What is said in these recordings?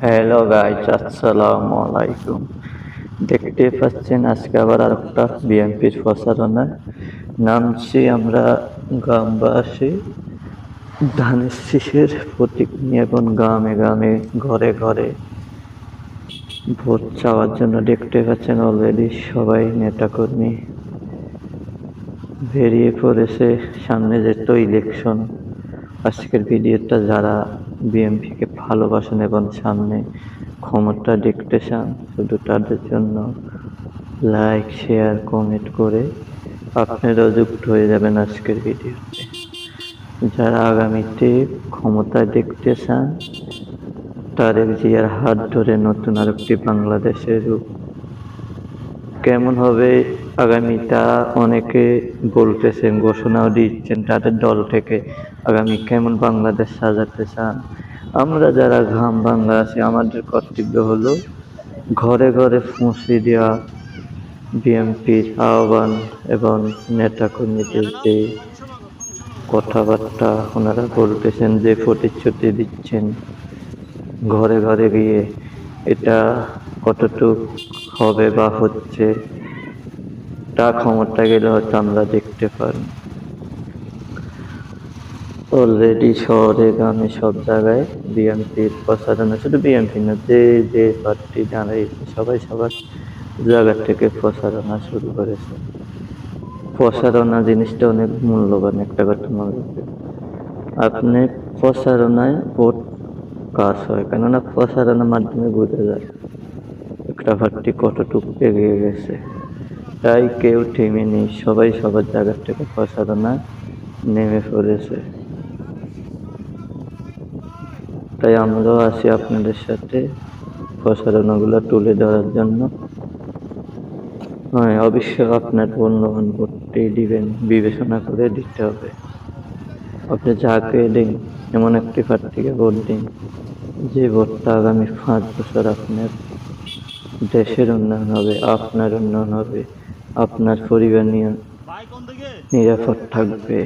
Hello guys, আসসালামু আলাইকুম। দেখতে পাচ্ছেন আজকে আবার আরেকটা বিএনপির প্রচারণায় নামছি আমরা গ্রামবাসী ধানের শীষের প্রতীক নিয়ে এখন গ্রামে গ্রামে ঘরে ঘরে ভোট চাওয়ার জন্য। দেখতে পাচ্ছেন অলরেডি সবাই নেতাকর্মী বেরিয়ে পড়েছে। সামনে যেহেতু ইলেকশন, আজকের ভিডিওটা যারা বিএনপিকে ভালোবাসেন এবং সামনে ক্ষমতা দেখতে চান, শুধু তাদের জন্য লাইক, শেয়ার, কমেন্ট করে আপনারাও যুক্ত হয়ে যাবেন আজকের ভিডিওতে। যারা আগামীতে ক্ষমতা দেখতে চান, তারেক জিয়ার হাত ধরে নতুন আরেকটি বাংলাদেশের রূপ কেমন হবে আগামীটা অনেকে বলতেছেন, ঘোষণাও দিচ্ছেন তাদের দল থেকে আগামী কেমন বাংলাদেশ সাজাতে চান। আমরা যারা গ্রাম বাংলা আছি, আমাদের কর্তব্য হলো ঘরে ঘরে পৌঁছে দেওয়া বিএনপির আহ্বান এবং নেতাকর্মীদের যে কথাবার্তা ওনারা বলতেছেন, যে প্রতিশ্রুতি দিচ্ছেন ঘরে ঘরে গিয়ে, এটা কতটুক হবে বা হচ্ছে তা ক্ষমতা গেলে হয়তো আমরা দেখতে পারি। অলরেডি শহরে গ্রামে সব জায়গায় বিএনপির প্রচারণা, শুধু বিএনপি না, যে যে পার্টি দাঁড়াইছে সবাই সবার জায়গা থেকে প্রচারণা শুরু করেছে। প্রচারণা জিনিসটা অনেক মূল্যবান একটা কথা মনে রাখবেন। আপনি প্রচারণায় ভোট কাজ হয়, কেননা প্রচারণার মাধ্যমে বোঝা যায় একটা পার্টি কতটুকু এগিয়ে গেছে। তাই কেউ থেমে নেই, সবাই সবার জায়গা থেকে প্রচারণায় নেমে পড়েছে। তাই আমরাও আছি আপনাদের সাথে প্রচারণাগুলো তুলে ধরার জন্য। হ্যাঁ, অবশ্যই আপনার মূল্যবান ভোটটি দিবেন, বিবেচনা করে দিতে হবে। আপনি যাকে দিন, এমন একটি প্রার্থীকে ভোট দিন যে ভোটটা আগামী 5 বছর আপনার দেশের উন্নয়ন হবে, আপনার উন্নয়ন হবে, আপনার পরিবার নিয়ে নিরাপদ থাকবে,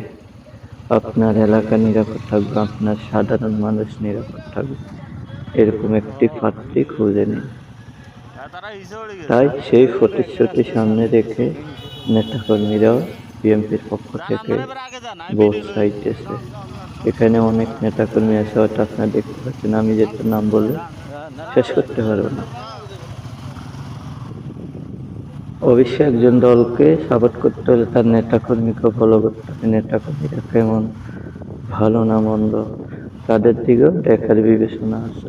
আপনার এলাকা নিরাপদ থাকবে, আপনার সাধারণ মানুষ নিরাপদ থাকবে, এরকম একটি প্রার্থী খুঁজে নিন। তাই সেই প্রতিশ্রুতি সামনে রেখে নেতাকর্মীরাও বিএনপির পক্ষ থেকে ভোট চাইতেছে। এখানে অনেক নেতাকর্মী আছে, হয়তো আপনারা দেখতে পাচ্ছেন, আমি যেটা নাম বলে শেষ করতে পারবো না। অবশ্যই একজন দলকে সাপোর্ট করতে হলে তার নেতাকর্মীকে ফলো করতে হবে। নেতাকর্মীরা কেমন, ভালো না মন্দ, তাদের দিকেও দেখার বিবেচনা আছে।